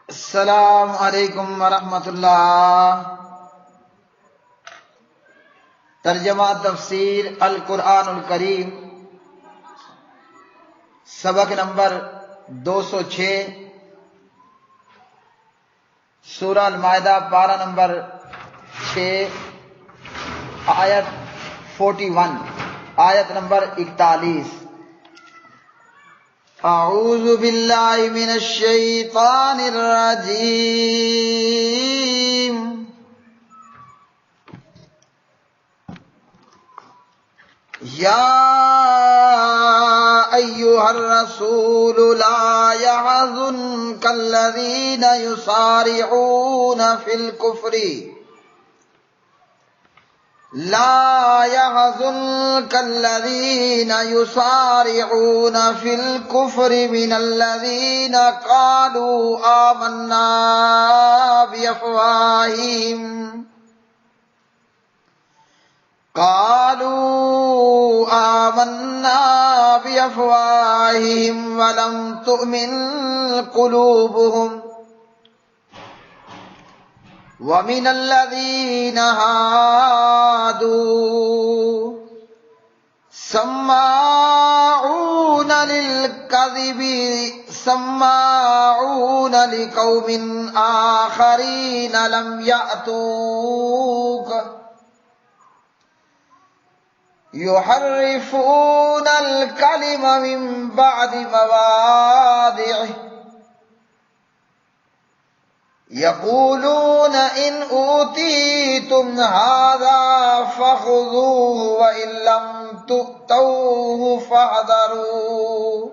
السلام علیکم ورحمۃ اللہ۔ ترجمہ تفسیر القرآن الکریم، سبق نمبر 206، سورہ المائدہ پارہ نمبر 6، آیت 41، آیت نمبر 41۔ اعوذ باللہ من الشیطان الرجیم۔ یا ایہا الرسول لا يحزنک الذین یسارعون فی الکفر لا يحزنك الذين يسارعون في الكفر من الذين قالوا آمنا بأفواههم ولم تؤمن قلوبهم ومن الذين هادوا سماعون للكذب سماعون لقوم آخرين لم يأتوك يحرفون الكلم من بعد مواضعه يقولون إن أوتيتم هذا فخذوه وإن لم تؤتوه فاحذروا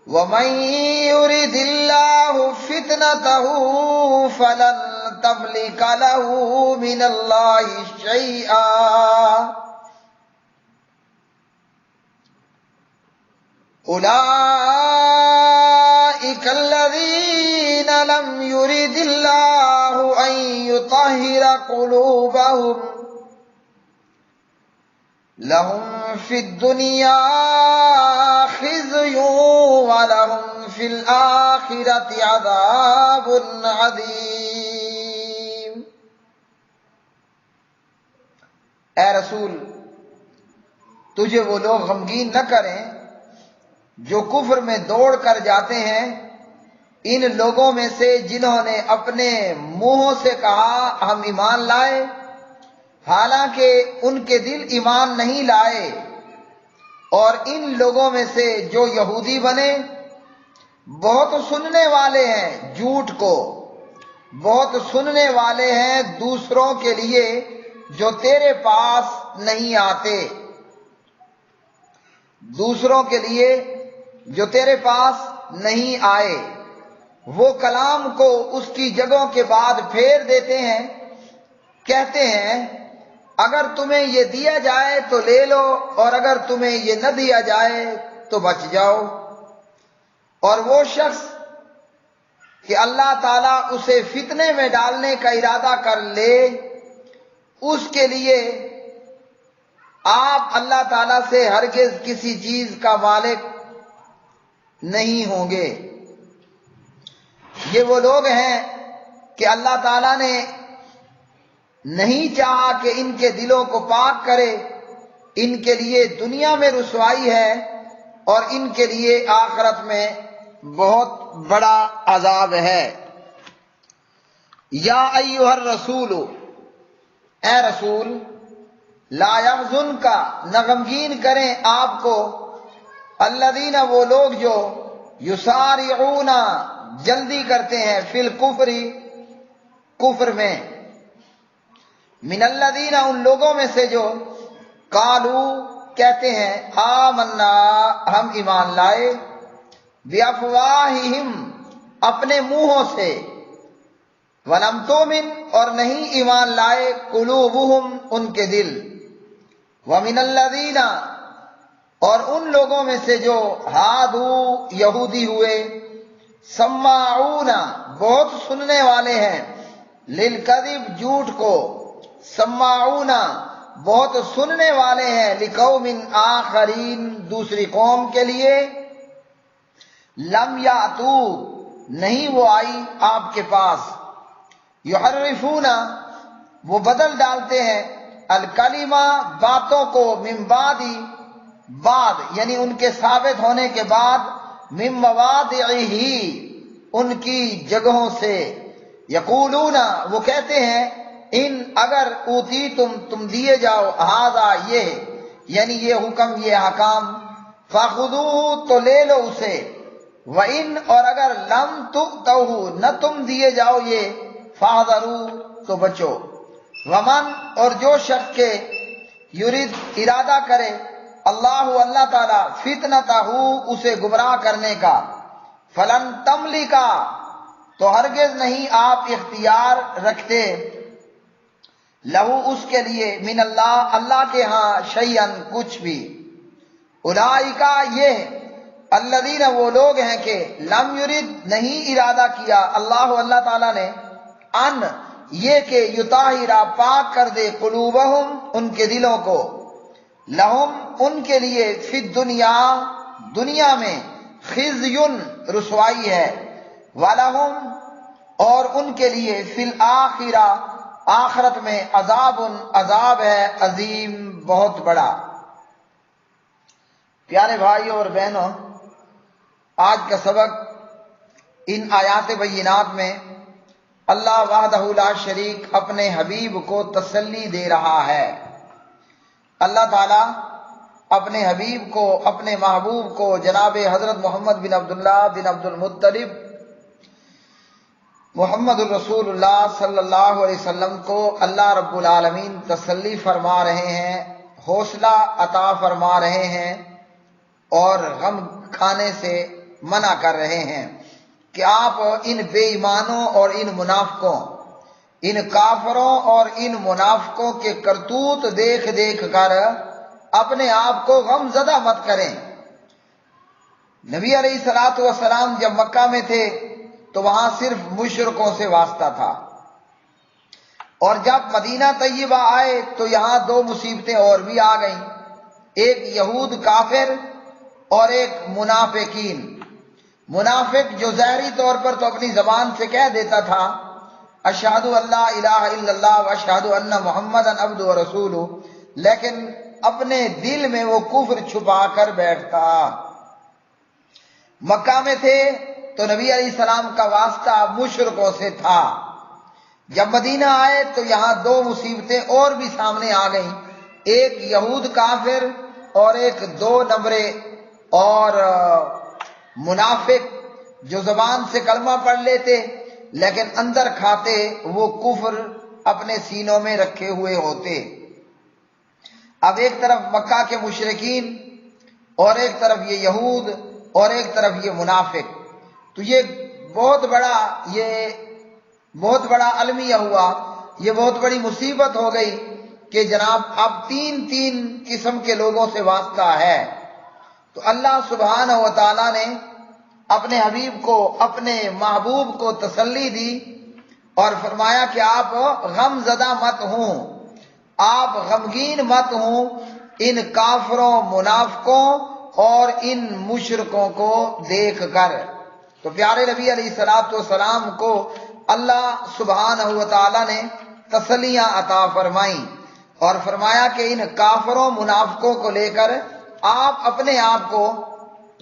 ومن يرد الله فتنته فلن تملك له من الله شيئا أولئك الذين لم يرد الله أن يطهر قلوبهم لهم في الدنيا خزي ولهم في الآخرة عذاب عظيم۔ اے رسول، تجھے وہ لوگ غمگین نہ کریں جو کفر میں دوڑ کر جاتے ہیں، ان لوگوں میں سے جنہوں نے اپنے منہوں سے کہا ہم ایمان لائے، حالانکہ ان کے دل ایمان نہیں لائے، اور ان لوگوں میں سے جو یہودی بنے، بہت سننے والے ہیں جھوٹ کو، بہت سننے والے ہیں دوسروں کے لیے جو تیرے پاس نہیں آتے، دوسروں کے لیے جو تیرے پاس نہیں آئے، وہ کلام کو اس کی جگہوں کے بعد پھیر دیتے ہیں، کہتے ہیں اگر تمہیں یہ دیا جائے تو لے لو اور اگر تمہیں یہ نہ دیا جائے تو بچ جاؤ۔ اور وہ شخص کہ اللہ تعالیٰ اسے فتنے میں ڈالنے کا ارادہ کر لے، اس کے لیے آپ اللہ تعالیٰ سے ہرگز کسی چیز کا مالک نہیں ہوں گے۔ یہ وہ لوگ ہیں کہ اللہ تعالیٰ نے نہیں چاہا کہ ان کے دلوں کو پاک کرے، ان کے لیے دنیا میں رسوائی ہے اور ان کے لیے آخرت میں بہت بڑا عذاب ہے۔ یا ایھا الرسول، اے رسول، لا یحزنک، نہ غمگین کریں آپ کو، الذین، وہ لوگ جو یسارعون، جلدی کرتے ہیں، فی الکفر، کفر میں، من الذین، ان لوگوں میں سے جو قالو، کہتے ہیں، آمنا، ہم ایمان لائے، بافواہہم، اپنے منہوں سے، ولم تؤمن، اور نہیں ایمان لائے، قلوبہم، ان کے دل، ومن الذین، اور ان لوگوں میں سے جو ہادو، یہودی ہوئے، سماعون، بہت سننے والے ہیں، للکذب، جھوٹ کو، سماعون، بہت سننے والے ہیں، لقوم آخرین، دوسری قوم کے لیے، لم یاتو نہیں وہ آئی آپ کے پاس، یحرفون وہ بدل ڈالتے ہیں، الکلمہ باتوں کو، من بعد بعد یعنی ان کے ثابت ہونے کے بعد، من مواضعہ ان کی جگہوں سے، یقولون وہ کہتے ہیں، ان اگر اوتی تم دیے جاؤ، ہذا یہ یعنی یہ حکم یہ احکام، فخذوہ تو لے لو اسے، وَإِنْ اور اگر لم تؤتوہ نہ تم دیے جاؤ یہ، فاحذروا تو بچو، ومن اور جو شخص کے یرید ارادہ کرے، اللہ تعالی فتنتہ اسے گمراہ کرنے کا، فلن تملکا تو ہرگز نہیں آپ اختیار رکھتے، لہو اس کے لیے، من اللہ کے ہاں، شیئن کچھ بھی، اولئکا یہ الذین وہ لوگ ہیں کہ لم یرد نہیں ارادہ کیا اللہ تعالیٰ نے، ان یہ کہ یطہرا پاک کر دے، قلوبہم ان کے دلوں کو، لہم ان کے لیے، فی الدنیا دنیا میں، خزیٌ رسوائی ہے، ولہم اور ان کے لیے، فی الآخرہ آخرت میں، عذاب ہے، عظیم بہت بڑا۔ پیارے بھائیوں اور بہنوں، آج کا سبق ان آیات بینات میں اللہ وحدہ لا شریک اپنے حبیب کو تسلی دے رہا ہے۔ اللہ تعالیٰ اپنے حبیب کو، اپنے محبوب کو، جناب حضرت محمد بن عبداللہ بن عبد المطلب محمد الرسول اللہ صلی اللہ علیہ وسلم کو اللہ رب العالمین تسلی فرما رہے ہیں، حوصلہ عطا فرما رہے ہیں، اور غم کھانے سے منع کر رہے ہیں کہ آپ ان بے ایمانوں اور ان منافقوں، ان کافروں اور ان منافقوں کے کرتوت دیکھ دیکھ کر اپنے آپ کو غم زدہ مت کریں۔ نبی علیہ الصلوۃ والسلام جب مکہ میں تھے تو وہاں صرف مشرکوں سے واسطہ تھا، اور جب مدینہ طیبہ آئے تو یہاں دو مصیبتیں اور بھی آ گئیں، ایک یہود کافر اور ایک منافقین۔ منافق جو ظاہری طور پر تو اپنی زبان سے کہہ دیتا تھا اشہد ان لا الہ الا اللہ واشہد ان محمدا عبدہ ورسولہ، لیکن اپنے دل میں وہ کفر چھپا کر بیٹھتا۔ مکہ میں تھے تو نبی علیہ السلام کا واسطہ مشرکوں سے تھا، جب مدینہ آئے تو یہاں دو مصیبتیں اور بھی سامنے آ گئیں، ایک یہود کافر اور ایک دو نمبرے اور منافق جو زبان سے کلمہ پڑھ لیتے لیکن اندر کھاتے وہ کفر اپنے سینوں میں رکھے ہوئے ہوتے۔ اب ایک طرف مکہ کے مشرکین اور ایک طرف یہ یہود اور ایک طرف یہ منافق، تو یہ بہت بڑا المیہ ہوا، یہ بہت بڑی مصیبت ہو گئی کہ جناب اب تین قسم کے لوگوں سے واسطہ ہے۔ تو اللہ سبحانہ و تعالیٰ نے اپنے حبیب کو، اپنے محبوب کو تسلی دی اور فرمایا کہ آپ غم زدہ مت ہوں، آپ غمگین مت ہوں ان کافروں، منافقوں اور ان مشرکوں کو دیکھ کر۔ تو پیارے نبی علیہ الصلوۃ والسلام کو اللہ سبحانہ و تعالیٰ نے تسلیاں عطا فرمائیں اور فرمایا کہ ان کافروں، منافقوں کو لے کر آپ اپنے آپ کو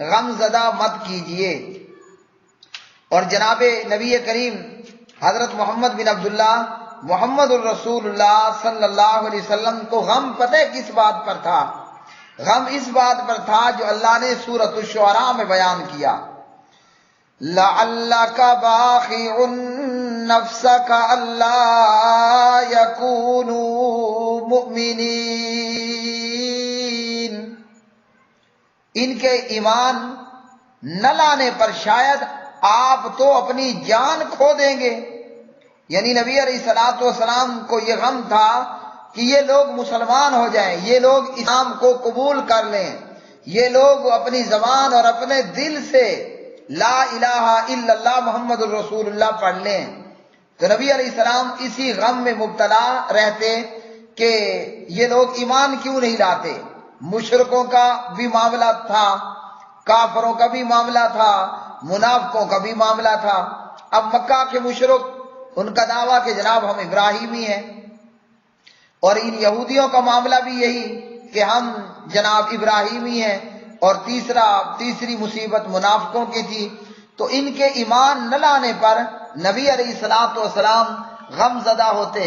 غم زدہ مت کیجئے۔ اور جناب نبی کریم حضرت محمد بن عبداللہ محمد الرسول اللہ صلی اللہ علیہ وسلم کو غم پتہ کس بات پر تھا؟ غم اس بات پر تھا جو اللہ نے سورۃ الشعراء میں بیان کیا، لعلک باخع نفسک الا یکونوا مؤمنین، ان کے ایمان نہ لانے پر شاید آپ تو اپنی جان کھو دیں گے۔ یعنی نبی علیہ الصلوۃ والسلام کو یہ غم تھا کہ یہ لوگ مسلمان ہو جائیں، یہ لوگ اسلام کو قبول کر لیں، یہ لوگ اپنی زبان اور اپنے دل سے لا الہ الا اللہ محمد الرسول اللہ پڑھ لیں۔ تو نبی علیہ السلام اسی غم میں مبتلا رہتے کہ یہ لوگ ایمان کیوں نہیں لاتے۔ مشرکوں کا بھی معاملہ تھا، کافروں کا بھی معاملہ تھا، منافقوں کا بھی معاملہ تھا۔ اب مکہ کے مشرک، ان کا دعویٰ کہ جناب ہم ابراہیمی ہیں، اور ان یہودیوں کا معاملہ بھی یہی کہ ہم جناب ابراہیمی ہیں، اور تیسری مصیبت منافقوں کی تھی۔ تو ان کے ایمان نہ لانے پر نبی علیہ الصلوۃ والسلام غم زدہ ہوتے،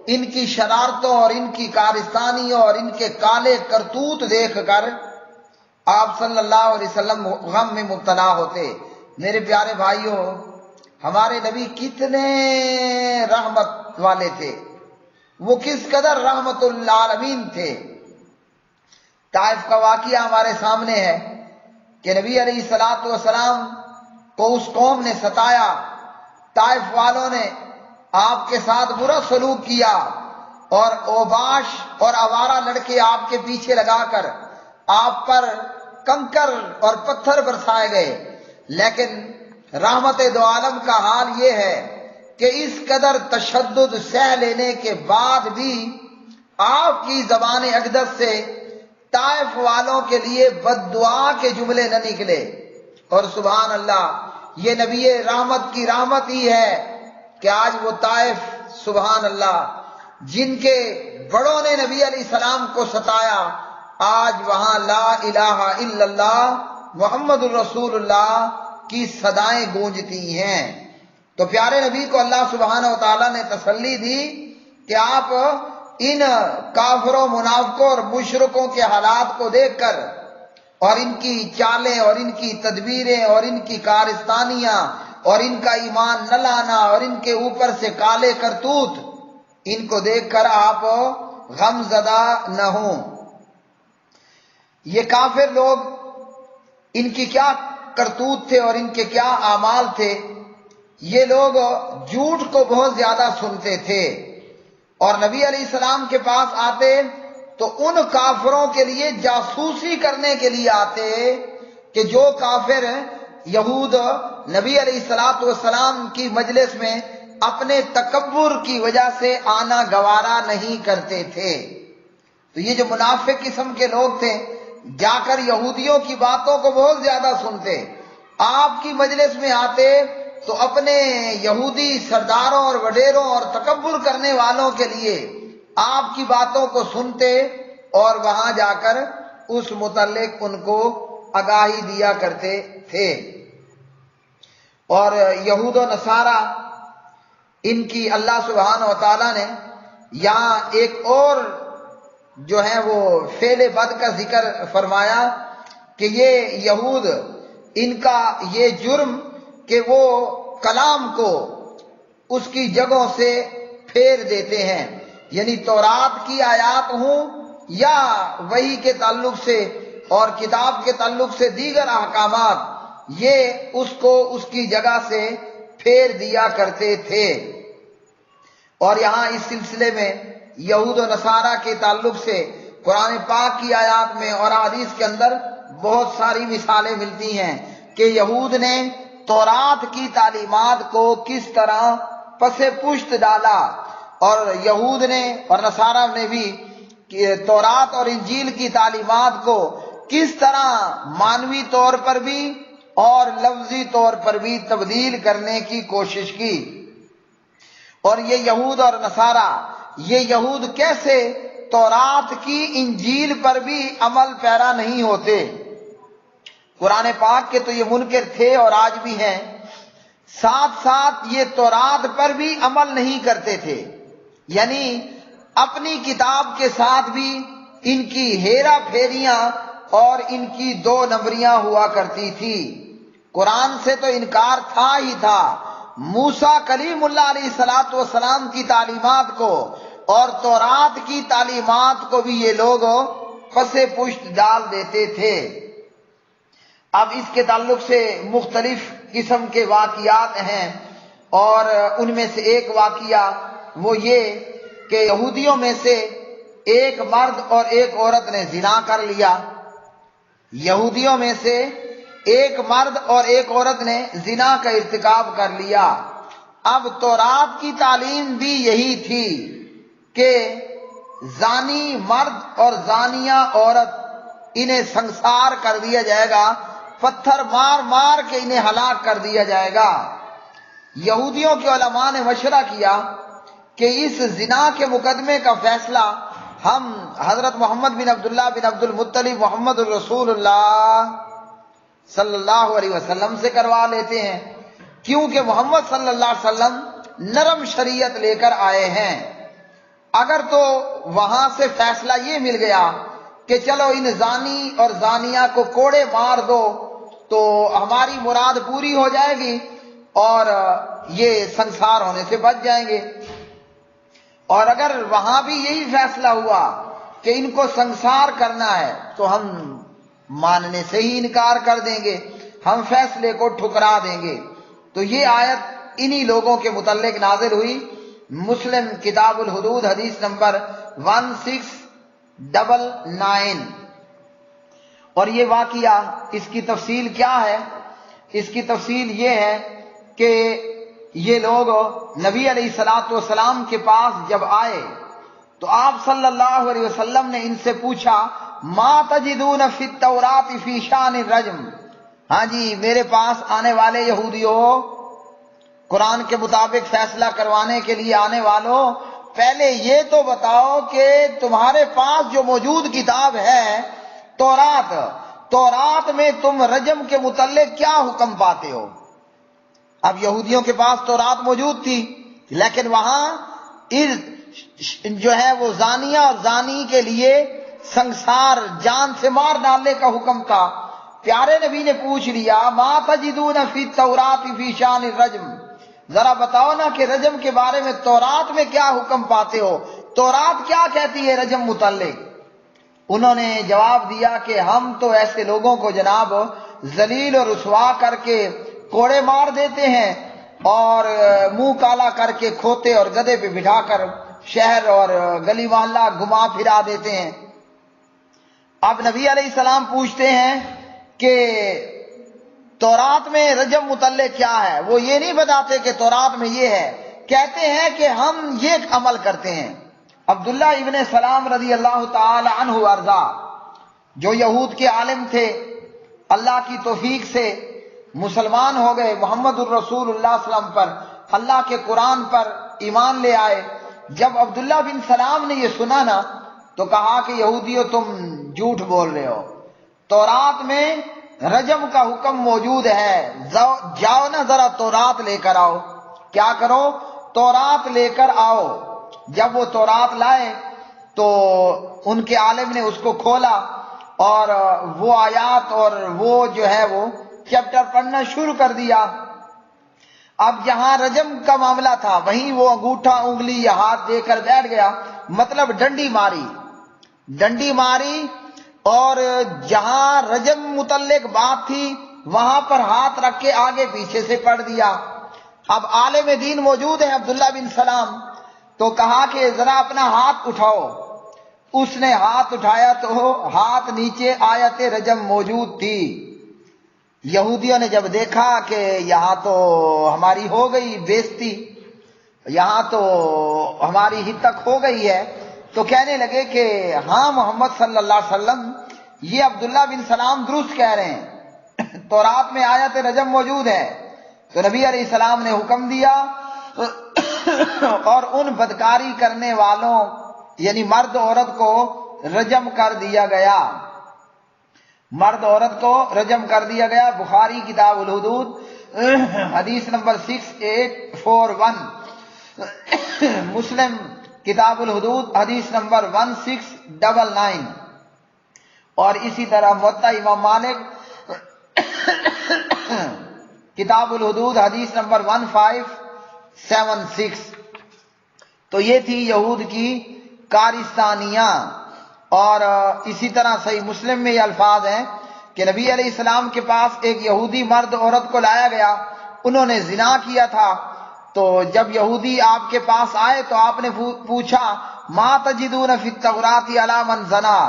ان کی شرارتوں اور ان کی کارستانیوں اور ان کے کالے کرتوت دیکھ کر آپ صلی اللہ علیہ وسلم غم میں مبتلا ہوتے۔ میرے پیارے بھائیوں، ہمارے نبی کتنے رحمت والے تھے، وہ کس قدر رحمت للعالمین تھے۔ طائف کا واقعہ ہمارے سامنے ہے کہ نبی علیہ الصلوۃ والسلام کو اس قوم نے ستایا، طائف والوں نے آپ کے ساتھ برا سلوک کیا، اور اوباش اور آوارہ لڑکے آپ کے پیچھے لگا کر آپ پر کنکر اور پتھر برسائے گئے۔ لیکن رحمت دو عالم کا حال یہ ہے کہ اس قدر تشدد سہ لینے کے بعد بھی آپ کی زبان اقدس سے طائف والوں کے لیے بد دعا کے جملے نہ نکلے۔ اور سبحان اللہ، یہ نبی رحمت کی رحمت ہی ہے کہ آج وہ طائف، سبحان اللہ، جن کے بڑوں نے نبی علیہ السلام کو ستایا، آج وہاں لا الہ الا اللہ محمد الرسول اللہ کی صدائیں گونجتی ہیں۔ تو پیارے نبی کو اللہ سبحانہ و تعالیٰ نے تسلی دی کہ آپ ان کافروں، منافقوں اور مشرکوں کے حالات کو دیکھ کر، اور ان کی چالیں اور ان کی تدبیریں اور ان کی کارستانیاں اور ان کا ایمان نہ لانا اور ان کے اوپر سے کالے کرتوت، ان کو دیکھ کر آپ غم زدہ نہ ہوں۔ یہ کافر لوگ، ان کی کیا کرتوت تھے اور ان کے کیا اعمال تھے۔ یہ لوگ جھوٹ کو بہت زیادہ سنتے تھے، اور نبی علیہ السلام کے پاس آتے تو ان کافروں کے لیے جاسوسی کرنے کے لیے آتے کہ جو کافر یہود نبی علیہ السلام کی مجلس میں اپنے تکبر کی وجہ سے آنا گوارا نہیں کرتے تھے۔ تو یہ جو منافق قسم کے لوگ تھے، جا کر یہودیوں کی باتوں کو بہت زیادہ سنتے، آپ کی مجلس میں آتے تو اپنے یہودی سرداروں اور وڈیروں اور تکبر کرنے والوں کے لیے آپ کی باتوں کو سنتے، اور وہاں جا کر اس متعلق ان کو آگاہی دیا کرتے تھے۔ اور یہود و نصارہ، ان کی اللہ سبحانہ و تعالیٰ نے یہاں ایک اور جو ہے وہ فعل بد کا ذکر فرمایا کہ یہ یہود، ان کا یہ جرم کہ وہ کلام کو اس کی جگہوں سے پھیر دیتے ہیں، یعنی تورات کی آیات ہوں یا وحی کے تعلق سے اور کتاب کے تعلق سے دیگر احکامات، یہ اس کو اس کی جگہ سے پھیر دیا کرتے تھے۔ اور یہاں اس سلسلے میں یہود و نصارہ کے تعلق سے قرآن پاک کی آیات میں اور حدیث کے اندر بہت ساری مثالیں ملتی ہیں کہ یہود نے تورات کی تعلیمات کو کس طرح پس پشت ڈالا، اور یہود نے اور نصارہ نے بھی تورات اور انجیل کی تعلیمات کو کس طرح معنوی طور پر بھی اور لفظی طور پر بھی تبدیل کرنے کی کوشش کی۔ اور یہ یہود اور نصارہ، یہ یہود کیسے تورات کی انجیل پر بھی عمل پیرا نہیں ہوتے؟ قرآن پاک کے تو یہ منکر تھے اور آج بھی ہیں، ساتھ ساتھ یہ تورات پر بھی عمل نہیں کرتے تھے، یعنی اپنی کتاب کے ساتھ بھی ان کی ہیرا پھیریاں اور ان کی دو نمبریاں ہوا کرتی تھی۔ قرآن سے تو انکار تھا ہی تھا، موسیٰ کلیم اللہ علیہ السلام کی تعلیمات کو اور تورات کی تعلیمات کو بھی یہ لوگ پس پشت ڈال دیتے تھے۔ اب اس کے تعلق سے مختلف قسم کے واقعات ہیں، اور ان میں سے ایک واقعہ وہ یہ کہ یہودیوں میں سے ایک مرد اور ایک عورت نے زنا کر لیا۔ یہودیوں میں سے ایک مرد اور ایک عورت نے زنا کا ارتکاب کر لیا۔ اب تورات کی تعلیم بھی یہی تھی کہ زانی مرد اور زانیہ عورت انہیں سنسار کر دیا جائے گا، پتھر مار مار کے انہیں ہلاک کر دیا جائے گا۔ یہودیوں کے علماء نے مشورہ کیا کہ اس زنا کے مقدمے کا فیصلہ ہم حضرت محمد بن عبداللہ بن عبد المطلب محمد الرسول اللہ صلی اللہ علیہ وسلم سے کروا لیتے ہیں، کیونکہ محمد صلی اللہ علیہ وسلم نرم شریعت لے کر آئے ہیں۔ اگر تو وہاں سے فیصلہ یہ مل گیا کہ چلو ان زانی اور زانیہ کو کوڑے مار دو تو ہماری مراد پوری ہو جائے گی اور یہ سنسار ہونے سے بچ جائیں گے، اور اگر وہاں بھی یہی فیصلہ ہوا کہ ان کو سنسار کرنا ہے تو ہم ماننے سے ہی انکار کر دیں گے، ہم فیصلے کو ٹھکرا دیں گے۔ تو یہ آیت انہی لوگوں کے متعلق نازل ہوئی۔ مسلم کتاب الحدود حدیث نمبر 1699۔ اور یہ واقعہ، اس کی تفصیل کیا ہے؟ اس کی تفصیل یہ ہے کہ یہ لوگ نبی علیہ الصلوۃ والسلام کے پاس جب آئے تو آپ صلی اللہ علیہ وسلم نے ان سے پوچھا ما تجدون فی التوراۃ فی شان الرجم۔ ہاں جی، میرے پاس آنے والے یہودیوں، قرآن کے مطابق فیصلہ کروانے کے لیے آنے والوں، پہلے یہ تو بتاؤ کہ تمہارے پاس جو موجود کتاب ہے تورات میں تم رجم کے متعلق کیا حکم پاتے ہو؟ اب یہودیوں کے پاس تورات موجود تھی، لیکن وہاں جو ہے وہ زانیہ اور زانی کے لیے سنسار، جان سے مار ڈالنے کا حکم تھا۔ پیارے نبی نے پوچھ لیا ما تجدون فی التوراۃ فی شان الرجم، ذرا بتاؤ نا کہ رجم کے بارے میں تورات میں کیا حکم پاتے ہو، تورات کیا کہتی ہے رجم متعلق؟ انہوں نے جواب دیا کہ ہم تو ایسے لوگوں کو جناب ذلیل اور رسوا کر کے کوڑے مار دیتے ہیں اور منہ کالا کر کے کھوتے اور گدھے پہ بٹھا کر شہر اور گلی محلہ گھما پھرا دیتے ہیں۔ اب نبی علیہ السلام پوچھتے ہیں کہ تورات میں رجم متعلق کیا ہے؟ وہ یہ نہیں بتاتے کہ تورات میں یہ ہے، کہتے ہیں کہ ہم یہ عمل کرتے ہیں۔ عبداللہ ابن سلام رضی اللہ تعالی عنہ وارضا، جو یہود کے عالم تھے، اللہ کی توفیق سے مسلمان ہو گئے، محمد الرسول اللہ صلی اللہ علیہ وسلم پر، اللہ کے قرآن پر ایمان لے آئے۔ جب عبداللہ بن سلام نے یہ سنا نا تو کہا کہ یہودیوں تم جھوٹ بول رہے ہو، تورات میں رجم کا حکم موجود ہے، جاؤ نا ذرا تورات لے کر آؤ۔ کیا کرو؟ تورات لے کر آؤ۔ جب وہ تورات لائے تو ان کے عالم نے اس کو کھولا اور وہ آیات اور وہ جو ہے وہ چیپٹر پڑھنا شروع کر دیا۔ اب جہاں رجم کا معاملہ تھا وہیں وہ انگوٹھا انگلی یا ہاتھ دے کر بیٹھ گیا، مطلب ڈنڈی ماری، اور جہاں رجم متعلق بات تھی وہاں پر ہاتھ رکھ کے آگے پیچھے سے پڑھ دیا۔ اب عالم دین موجود ہے عبداللہ بن سلام، تو کہا کہ ذرا اپنا ہاتھ اٹھاؤ۔ اس نے ہاتھ اٹھایا تو ہاتھ نیچے آیت رجم موجود تھی۔ یہودیوں نے جب دیکھا کہ یہاں تو ہماری ہو گئی بےزتی، یہاں تو ہماری ہتک ہو گئی ہے، تو کہنے لگے کہ ہاں محمد صلی اللہ علیہ وسلم، یہ عبداللہ بن سلام درست کہہ رہے ہیں، تورات میں آیت رجم موجود ہے۔ تو نبی علیہ السلام نے حکم دیا اور ان بدکاری کرنے والوں یعنی مرد عورت کو رجم کر دیا گیا، مرد عورت کو رجم کر دیا گیا۔ بخاری کتاب الحدود حدیث نمبر 6841، مسلم کتاب الحدود حدیث نمبر 1699، اور اسی طرح موطا امام مالک کتاب الحدود حدیث نمبر 1576۔ تو یہ تھی یہود کی کارستانیاں۔ اور اسی طرح صحیح مسلم میں یہ الفاظ ہیں کہ نبی علیہ السلام کے پاس ایک یہودی مرد عورت کو لایا گیا، انہوں نے زنا کیا تھا۔ تو جب یہودی آپ کے پاس آئے تو آپ نے پوچھا ما تجدون فی التوراۃ علی من زنا،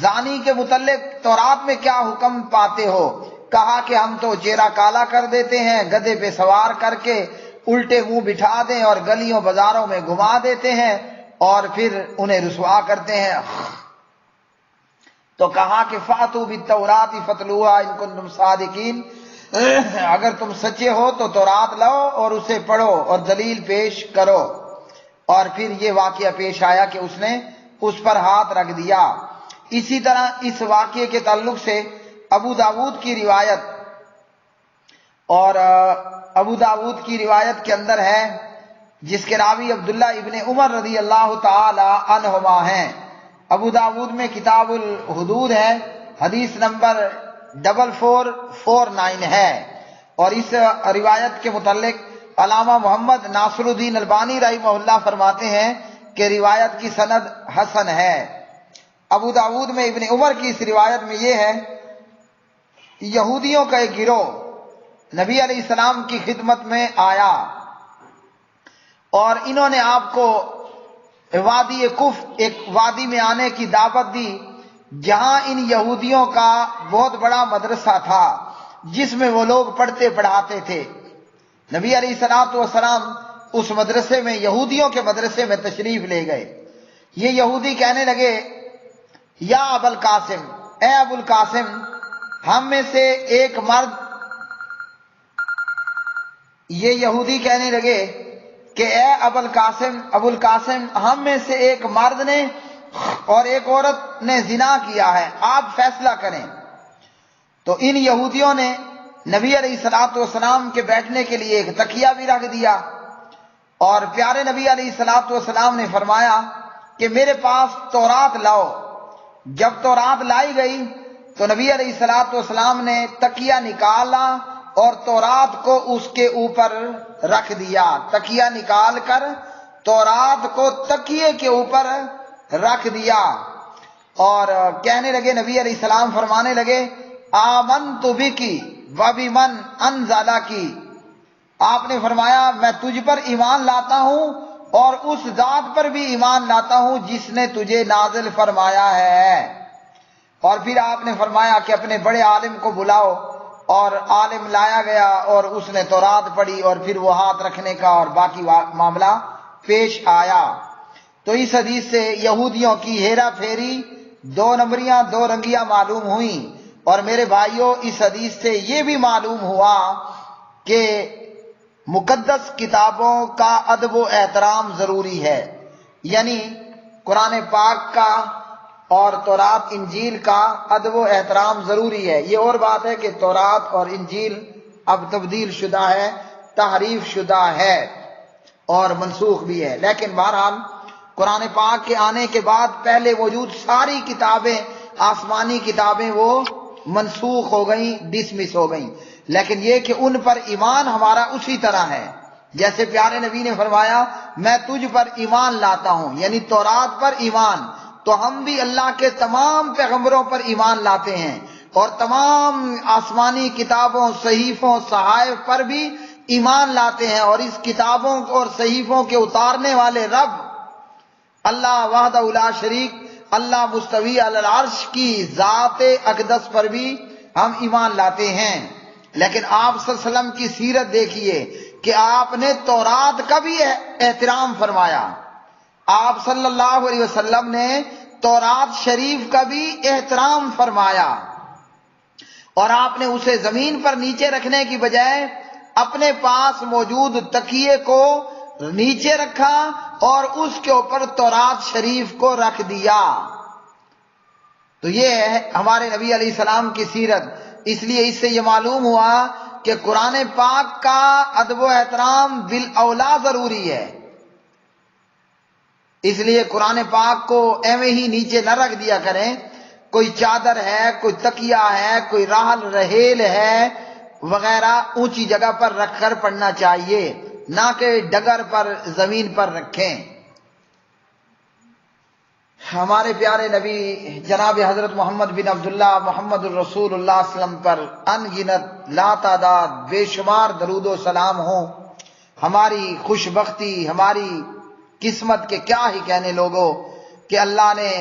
زانی کے متعلق تورات میں کیا حکم پاتے ہو؟ کہا کہ ہم تو چہرہ کالا کر دیتے ہیں، گدھے پہ سوار کر کے الٹے منہ بٹھا دیں اور گلیوں بازاروں میں گھما دیتے ہیں اور پھر انہیں رسوا کرتے ہیں۔ تو کہا کہ فاتو بالتوراۃ فتلوها ان کنتم صادقین، اگر تم سچے ہو تو تورات لاؤ اور اسے پڑھو اور دلیل پیش کرو۔ اور پھر یہ واقعہ پیش آیا کہ اس نے اس پر ہاتھ رکھ دیا۔ اسی طرح اس واقعے کے تعلق سے ابو داود کی روایت، اور ابو داود کی روایت کے اندر ہے جس کے راوی عبداللہ ابن عمر رضی اللہ تعالی عنہما ہیں۔ ابو داود میں کتاب الحدود ہے، حدیث نمبر 4449 ہے۔ اور اس روایت کے متعلق علامہ محمد ناصر الدین البانی رحمہ اللہ فرماتے ہیں کہ روایت کی سند حسن ہے۔ ابو داود میں ابن عمر کی اس روایت میں یہ ہے، یہودیوں کا ایک گروہ نبی علیہ السلام کی خدمت میں آیا اور انہوں نے آپ کو وادی کف، ایک وادی میں آنے کی دعوت دی جہاں ان یہودیوں کا بہت بڑا مدرسہ تھا جس میں وہ لوگ پڑھتے پڑھاتے تھے۔ نبی علیہ الصلوۃ والسلام اس مدرسے میں، یہودیوں کے مدرسے میں تشریف لے گئے۔ یہ یہودی کہنے لگے، یا ابو القاسم، اے ابو القاسم، ہم میں سے ایک مرد، یہ یہودی کہنے لگے کہ اے ابو القاسم، ہم میں سے ایک مرد نے اور ایک عورت نے زنا کیا ہے، آپ فیصلہ کریں۔ تو ان یہودیوں نے نبی علیہ الصلوۃ والسلام کے بیٹھنے کے لیے ایک تکیہ بھی رکھ دیا، اور پیارے نبی علیہ الصلوۃ والسلام نے فرمایا کہ میرے پاس تورات لاؤ۔ جب تورات لائی گئی تو نبی علیہ الصلوۃ والسلام نے تکیہ نکالا اور تورات کو اس کے اوپر رکھ دیا۔ تکیہ نکال کر تورات کو تکیے کے اوپر رکھ دیا اور کہنے لگے، نبی علیہ السلام فرمانے لگے، آمنت بکی وبمن انزلکی، آپ نے فرمایا میں تجھ پر ایمان لاتا ہوں اور اس ذات پر بھی ایمان لاتا ہوں جس نے تجھے نازل فرمایا ہے۔ اور پھر آپ نے فرمایا کہ اپنے بڑے عالم کو بلاؤ، اور عالم لایا گیا اور اس نے تورات پڑھی، اور پھر وہ ہاتھ رکھنے کا اور باقی معاملہ پیش آیا۔ تو اس حدیث سے یہودیوں کی ہیرا پھیری، دو نمبریاں دو رنگیاں معلوم ہوئیں۔ اور میرے بھائیوں، اس حدیث سے یہ بھی معلوم ہوا کہ مقدس کتابوں کا ادب و احترام ضروری ہے، یعنی قرآن پاک کا اور تورات انجیل کا ادب و احترام ضروری ہے۔ یہ اور بات ہے کہ تورات اور انجیل اب تبدیل شدہ ہے، تحریف شدہ ہے اور منسوخ بھی ہے، لیکن بہرحال قرآن پاک کے آنے کے بعد پہلے موجود ساری کتابیں، آسمانی کتابیں، وہ منسوخ ہو گئیں، ڈسمس ہو گئیں، لیکن یہ کہ ان پر ایمان ہمارا اسی طرح ہے جیسے پیارے نبی نے فرمایا میں تجھ پر ایمان لاتا ہوں، یعنی تورات پر ایمان۔ تو ہم بھی اللہ کے تمام پیغمبروں پر ایمان لاتے ہیں اور تمام آسمانی کتابوں، صحیفوں، صحائف پر بھی ایمان لاتے ہیں، اور اس کتابوں اور صحیفوں کے اتارنے والے رب اللہ وحدہ لا شریک، اللہ مستوی علی العرش کی ذات اقدس پر بھی ہم ایمان لاتے ہیں۔ لیکن آپ صلی اللہ علیہ وسلم کی سیرت دیکھیے کہ آپ نے تورات کا بھی احترام فرمایا، آپ صلی اللہ علیہ وسلم نے تورات شریف کا بھی احترام فرمایا، اور آپ نے اسے زمین پر نیچے رکھنے کی بجائے اپنے پاس موجود تکیے کو نیچے رکھا اور اس کے اوپر تورات شریف کو رکھ دیا۔ تو یہ ہے ہمارے نبی علیہ السلام کی سیرت۔ اس لیے اس سے یہ معلوم ہوا کہ قرآن پاک کا ادب و احترام بالاولا ضروری ہے، اس لیے قرآن پاک کو ایویں ہی نیچے نہ رکھ دیا کریں۔ کوئی چادر ہے، کوئی تکیہ ہے، کوئی راحل رحیل ہے وغیرہ اونچی جگہ پر رکھ کر پڑھنا چاہیے، نہ کہ ڈگر پر، زمین پر رکھیں۔ ہمارے پیارے نبی جناب حضرت محمد بن عبداللہ محمد الرسول اللہ صلی اللہ علیہ وسلم پر ان گنت لا تعداد بے شمار درود و سلام ہوں۔ ہماری خوش بختی، ہماری قسمت کے کیا ہی کہنے لوگوں کہ اللہ نے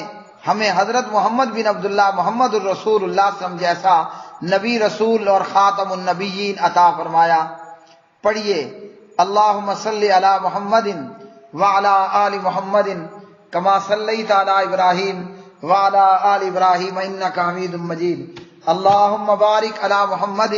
ہمیں حضرت محمد بن عبداللہ محمد الرسول اللہ صلی اللہ علیہ وسلم جیسا نبی رسول اور خاتم النبیین عطا فرمایا۔ پڑھیے اللہم صلی علی محمد وعلی آل محمد کما صلیت علی ابراہیم وعلى آل إبراهيم إنك حميد مجيد. اللهم بارك على محمد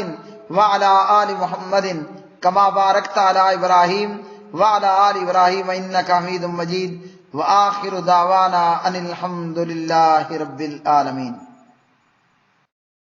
وعلى آل محمد كما باركت على إبراهيم وعلى آل إبراهيم إنك حميد مجيد. وآخر دعوانا أن الحمد لله رب العالمين.